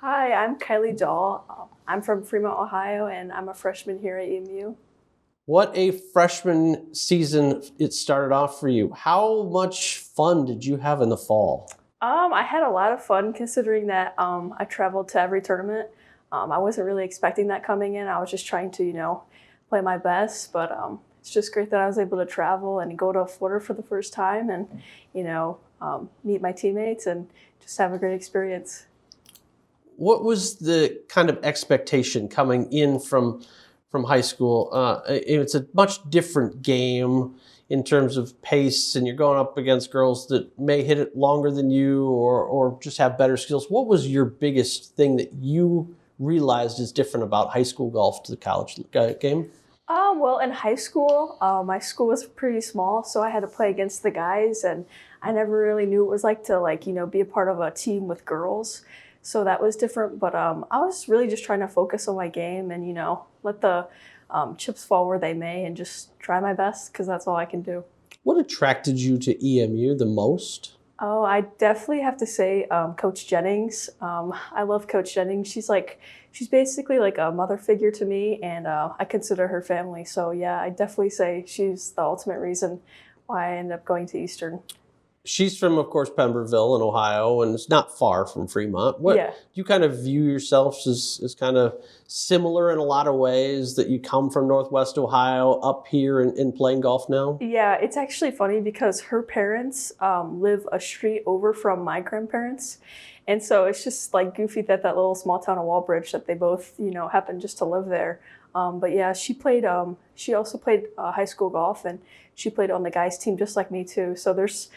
Hi, I'm Kyleigh. I'm from Fremont, Ohio, and I'm a freshman here at EMU. What a freshman season it started off for you. How much fun did you have in the fall? I had a lot of fun considering that I traveled to every tournament. I wasn't really expecting that coming in. I was just trying to, play my best. But it's just great that I was able to travel and go to Florida for the first time and, meet my teammates and just have a great experience. What was the kind of expectation coming in from high school? It's a much different game in terms of pace, and you're going up against girls that may hit it longer than you or just have better skills. What was your biggest thing that you realized is different about high school golf to the college game? Well, in high school, my school was pretty small, so I had to play against the guys, and I never really knew what it was like to be a part of a team with girls. So that was different, but I was really just trying to focus on my game and let the chips fall where they may, and just try my best because that's all I can do. What attracted you to EMU the most? Oh, I definitely have to say Coach Jennings. I love Coach Jennings. She's basically like a mother figure to me, and I consider her family. So yeah, I definitely say she's the ultimate reason why I ended up going to Eastern. She's from, of course, Pemberville in Ohio, and it's not far from Fremont. What Yeah. do you kind of view yourselves as kind of similar in a lot of ways, that you come from Northwest Ohio up here and playing golf now? Yeah, it's actually funny because her parents live a street over from my grandparents. And so it's just like goofy that that little small town of Walbridge that they both, happen just to live there. But yeah, she also played high school golf, and she played on the guys team just like me too. So there's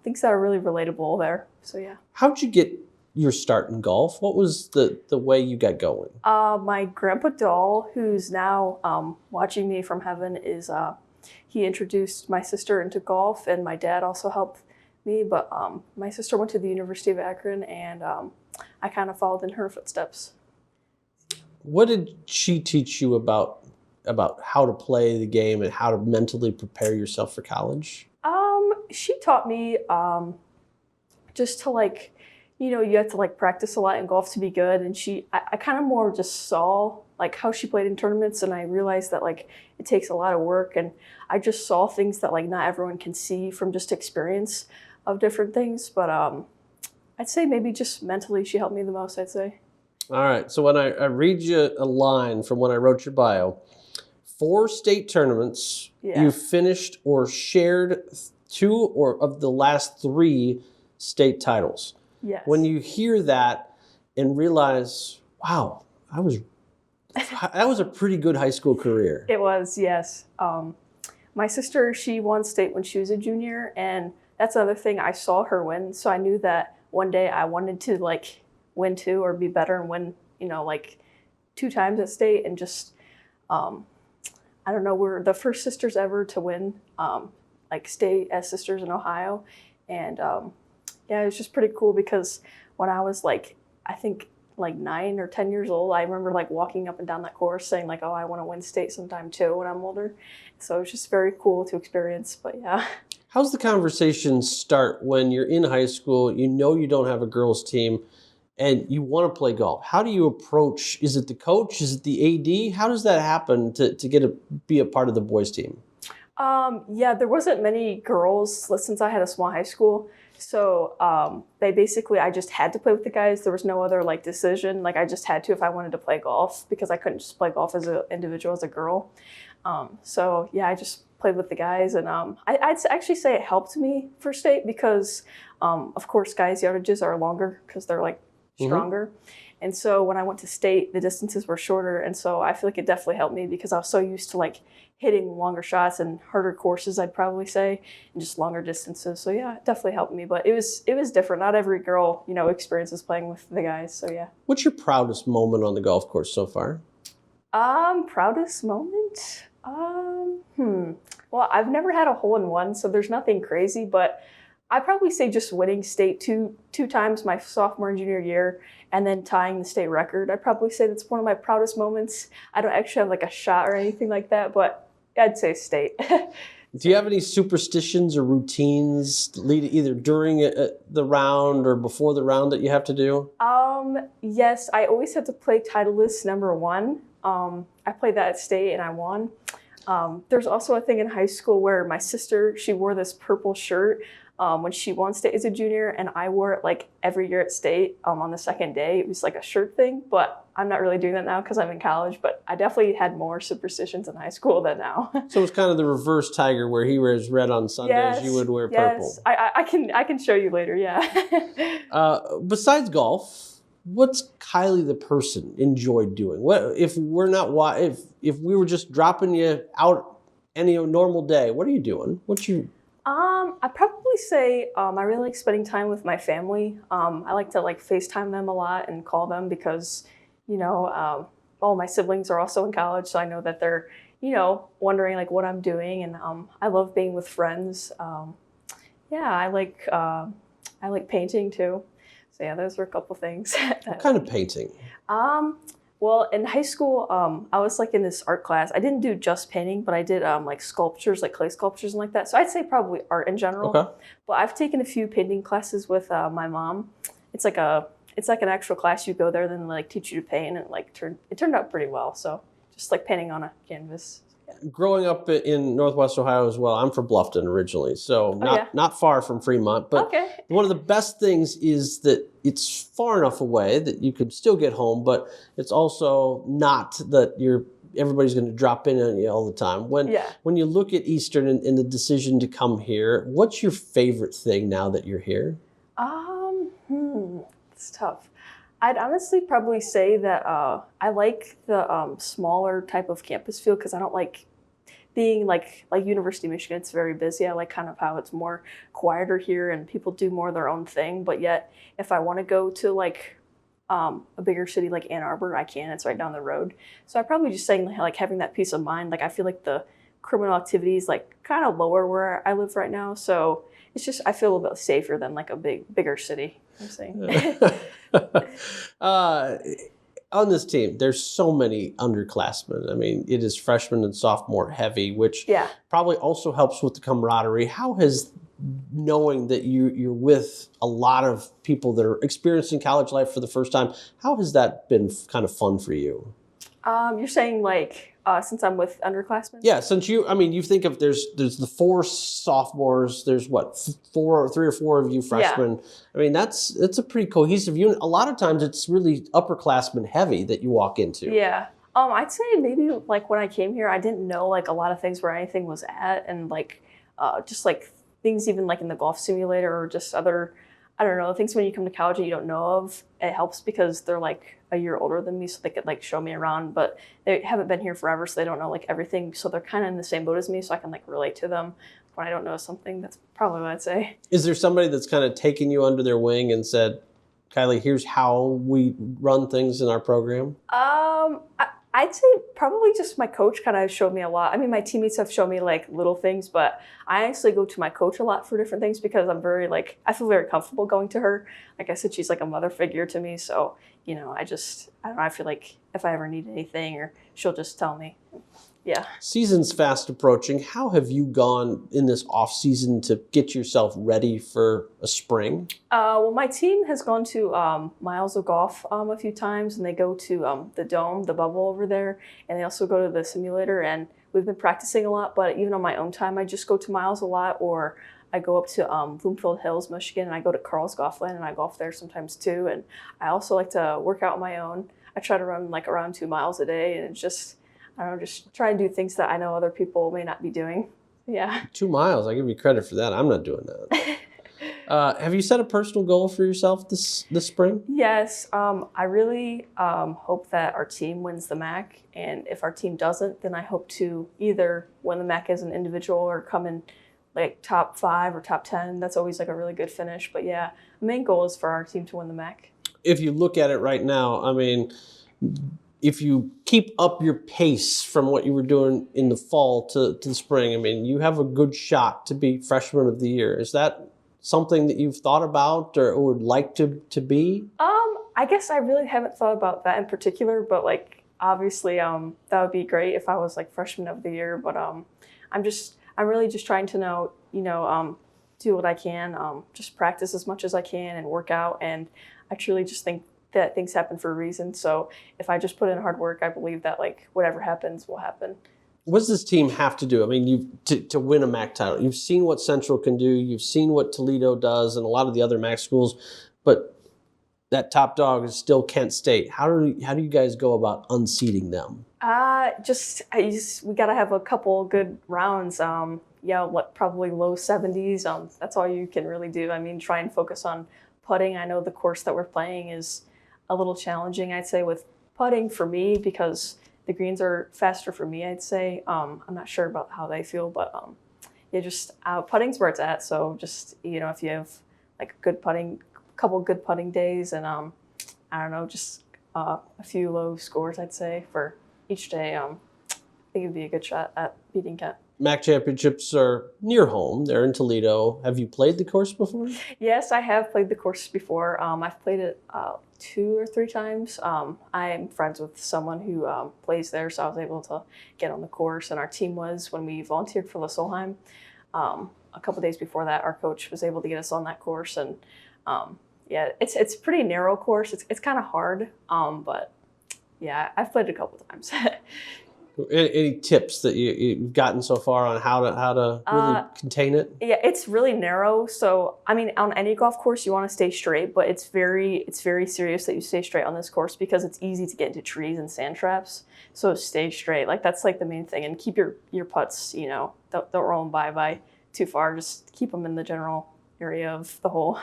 things that are really relatable there. So yeah. How'd you get your start in golf? What was the way you got going? My grandpa Doll, who's now watching me from heaven, is he introduced my sister into golf, and my dad also helped me. But my sister went to the University of Akron, and I kind of followed in her footsteps. What did she teach you about how to play the game and how to mentally prepare yourself for college? She taught me just to you have to practice a lot in golf to be good. And I kind of more just saw like how she played in tournaments, and I realized that it takes a lot of work, and I just saw things that not everyone can see from just experience of different things. But I'd say maybe just mentally she helped me the most, I'd say. All right, so when I read you a line from when I wrote your bio, 4 state tournaments, Yeah. you finished or shared 2 or of the last 3 state titles. Yes. When you hear that and realize, wow, that was a pretty good high school career. It was, yes. My sister, she won state when she was a junior, and that's another thing. I saw her win, so I knew that one day I wanted to win too, or be better and win, 2 times at state. And just, I don't know, we're the first sisters ever to win state as sisters in Ohio, and yeah, it was just pretty cool because when I was I think 9 or 10 years old, I remember walking up and down that course saying oh, I want to win state sometime too when I'm older. So it's just very cool to experience. But yeah. How's the conversation start when you're in high school, you know you don't have a girls team, and you want to play golf? How do you approach, is it the coach, is it the AD? How does that happen to be a part of the boys team? Yeah, there wasn't many girls since I had a small high school. So I just had to play with the guys. There was no other decision. I just had to if I wanted to play golf, because I couldn't just play golf as an individual, as a girl. So yeah, I just played with the guys, and I'd actually say it helped me for state because, of course, guys' yardages are longer because they're stronger. And so when I went to state, the distances were shorter, and so I feel like it definitely helped me because I was so used to hitting longer shots and harder courses, I'd probably say, and just longer distances. So yeah, it definitely helped me. But it was different. Not every girl, experiences playing with the guys. So yeah. What's your proudest moment on the golf course so far? Proudest moment? Well, I've never had a hole-in-one, so there's nothing crazy, but I'd probably say just winning state two times my sophomore and junior year, and then tying the state record. I'd probably say that's one of my proudest moments. I don't actually have a shot or anything like that, but I'd say state. Do you have any superstitions or routines either during the round or before the round that you have to do? Yes, I always have to play Titleist #1. I played that at state and I won. There's also a thing in high school where my sister, she wore this purple shirt when she won state as a junior, and I wore it like every year at state on the second day. It was like a shirt thing, but I'm not really doing that now because I'm in college, but I definitely had more superstitions in high school than now. So it's kind of the reverse Tiger where he wears red on Sundays, you would wear purple. Yes, I can show you later, yeah. Besides golf, what's Kyleigh the person enjoyed doing? What if we're not if we were just dropping you out any normal day? What are you doing? I'd probably say I really like spending time with my family. I like to like FaceTime them a lot and call them because, all my siblings are also in college, so I know that they're, wondering like what I'm doing, and I love being with friends. I like painting too. So yeah, those were a couple things. What kind of painting? Well, in high school, I was like in this art class. I didn't do just painting, but I did like sculptures, like clay sculptures and like that. So I'd say probably art in general. Okay. But I've taken a few painting classes with my mom. It's like an actual class. You go there, then like teach you to paint, and it turned out pretty well. So just like painting on a canvas. Yeah. Growing up in Northwest Ohio as well, I'm from Bluffton originally, so not far from Fremont. But one of the best things is that it's far enough away that you could still get home, but it's also not that everybody's going to drop in on you all the time. When you look at Eastern and the decision to come here, what's your favorite thing now that you're here? It's tough. I'd honestly probably say that I like the smaller type of campus feel because I don't like being like University of Michigan. It's very busy. I like kind of how it's more quieter here and people do more of their own thing. But yet, if I want to go to like a bigger city like Ann Arbor, I can. It's right down the road. So I'm probably just saying like having that peace of mind. Like I feel like the criminal activity is like kind of lower where I live right now. So it's just I feel a little bit safer than like a bigger city. I'm saying. On this team, there's so many underclassmen. I mean, it is freshman and sophomore heavy, which probably also helps with the camaraderie. How has knowing that you're with a lot of people that are experiencing college life for the first time, how has that been kind of fun for you? You're saying like since I'm with underclassmen? Yeah, since you think of there's the 4 sophomores, there's what, 3 or 4 of you freshmen. Yeah. I mean, it's a pretty cohesive unit. A lot of times it's really upperclassmen heavy that you walk into. Yeah. I'd say maybe like when I came here, I didn't know like a lot of things where anything was at, and like just like things even like in the golf simulator or just other, I don't know, things when you come to college and you don't know of. It helps because they're like a year older than me, so they could like show me around, but they haven't been here forever, so they don't know like everything. So they're kind of in the same boat as me, so I can like relate to them when I don't know something. That's probably what I'd say. Is there somebody that's kind of taken you under their wing and said, Kyleigh, here's how we run things in our program? I'd say probably just my coach kind of showed me a lot. I mean, my teammates have shown me like little things, but I actually go to my coach a lot for different things because I'm very like, I feel very comfortable going to her. Like I said, she's like a mother figure to me. So, I don't know, I feel like if I ever need anything or she'll just tell me. Yeah. Season's fast approaching. How have you gone in this off season to get yourself ready for a spring? Well, my team has gone to Miles of Golf a few times, and they go to the Dome, the bubble over there, and they also go to the simulator, and we've been practicing a lot, but even on my own time, I just go to Miles a lot, or I go up to Bloomfield Hills, Michigan, and I go to Carl's Golf Land, and I golf there sometimes too, and I also like to work out on my own. I try to run like around 2 miles a day, and it's just, I don't know, just try and do things that I know other people may not be doing. Yeah. 2 miles. I give you credit for that. I'm not doing that. Have you set a personal goal for yourself this spring? Yes. I really hope that our team wins the MAC. And if our team doesn't, then I hope to either win the MAC as an individual or come in like top 5 or top 10. That's always like a really good finish. But yeah, the main goal is for our team to win the MAC. If you look at it right now, I mean, if you keep up your pace from what you were doing in the fall to the spring, I mean, you have a good shot to be freshman of the year. Is that something that you've thought about or would like to be? I guess I really haven't thought about that in particular, but like obviously that would be great if I was like freshman of the year. But I'm really just trying to do what I can, just practice as much as I can and work out. And I truly just think that things happen for a reason. So if I just put in hard work, I believe that like whatever happens will happen. What does this team have to do? I mean, to win a MAC title, you've seen what Central can do. You've seen what Toledo does and a lot of the other MAC schools, but that top dog is still Kent State. How do you guys go about unseating them? We got to have a couple good rounds. Probably low 70s. That's all you can really do. I mean, try and focus on putting. I know the course that we're playing is a little challenging, I'd say, with putting for me because the greens are faster for me, I'd say. I'm not sure about how they feel, but putting's where it's at. So just, if you have like couple good putting days and I don't know, just a few low scores, I'd say, for each day, I think it'd be a good shot at beating Kent. MAC championships are near home. They're in Toledo. Have you played the course before? Yes, I have played the course before. I've played it 2 or 3 times. I'm friends with someone who plays there, so I was able to get on the course. And our team was, when we volunteered for La Solheim, a couple days before that, our coach was able to get us on that course. And it's a pretty narrow course. It's kind of hard, but yeah, I've played it a couple times. Any tips that you've gotten so far on how to really contain it? Yeah, it's really narrow. So, I mean, on any golf course, you want to stay straight, but it's very serious that you stay straight on this course because it's easy to get into trees and sand traps. So stay straight. Like that's like the main thing. And keep your putts, don't roll them by too far. Just keep them in the general area of the hole.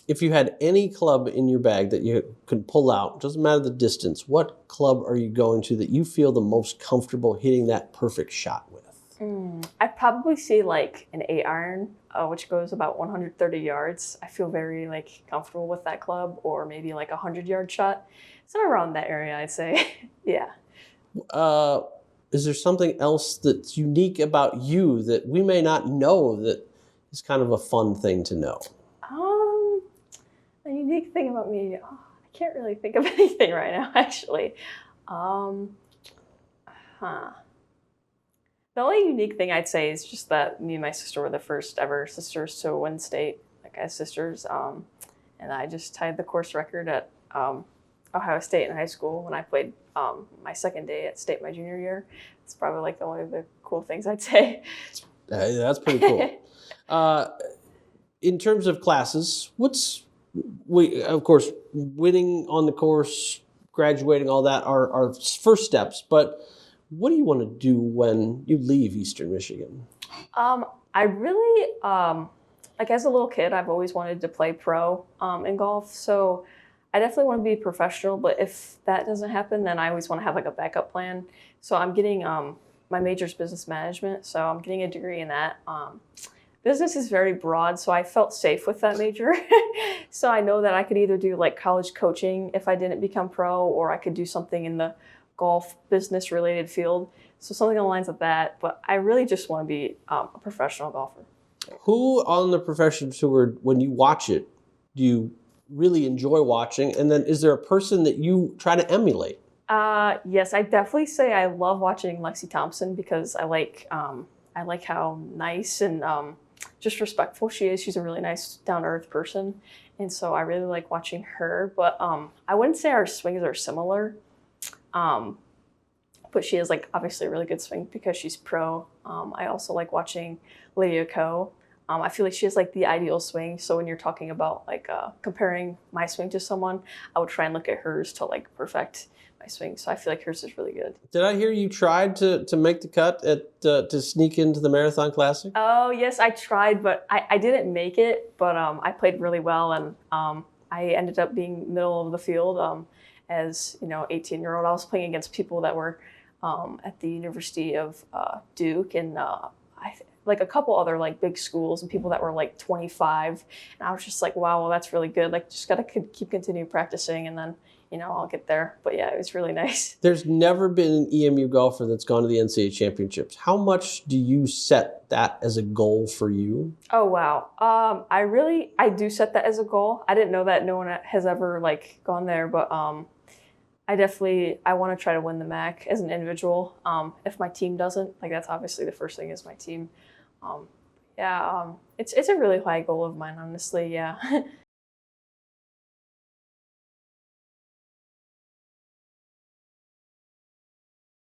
If you had any club in your bag that you could pull out, doesn't matter the distance, what club are you going to that you feel the most comfortable hitting that perfect shot with? I'd probably say like an 8-iron, which goes about 130 yards. I feel very like comfortable with that club, or maybe like a 100-yard shot. Somewhere around that area, I'd say. Yeah. Is there something else that's unique about you that we may not know that is kind of a fun thing to know? A unique thing about me, I can't really think of anything right now, actually. The only unique thing I'd say is just that me and my sister were the first ever sisters to win state, like as sisters. And I just tied the course record at Ohio State in high school when I played my second day at state my junior year. It's probably like one of the cool things I'd say. That's pretty cool. In terms of classes, of course, winning on the course, graduating, all that are first steps. But what do you want to do when you leave Eastern Michigan? I really, as a little kid, I've always wanted to play pro in golf. So I definitely want to be professional. But if that doesn't happen, then I always want to have like a backup plan. So I'm getting my major's business management. So I'm getting a degree in that. Business is very broad, so I felt safe with that major. So I know that I could either do like college coaching if I didn't become pro, or I could do something in the golf business related field. So something along the lines of that. But I really just want to be a professional golfer. Who on the professional tour, when you watch it, do you really enjoy watching? And then is there a person that you try to emulate? Yes, I definitely say I love watching Lexi Thompson because I like how nice and just respectful she is. She's a really nice, down-to-earth person. And so I really like watching her. But I wouldn't say our swings are similar. But she has like obviously a really good swing because she's pro. I also like watching Lydia Ko. I feel like she has like the ideal swing. So when you're talking about like comparing my swing to someone, I would try and look at hers to like perfect my swing. So I feel like hers is really good. Did I hear you tried to make the cut to sneak into the Marathon Classic? Oh, yes, I tried, but I didn't make it. But I played really well, and I ended up being middle of the field as 18-year-old. I was playing against people that were at the University of Duke and like a couple other like big schools and people that were like 25. And I was just like, wow, well, that's really good. Like, just got to keep continuing practicing, and then I'll get there. But yeah, it was really nice. There's never been an EMU golfer that's gone to the NCAA championships. How much do you set that as a goal for you? Oh, wow. I do set that as a goal. I didn't know that no one has ever like gone there, but I I want to try to win the MAC as an individual. If my team doesn't, like that's obviously the first thing is my team. It's a really high goal of mine, honestly. Yeah.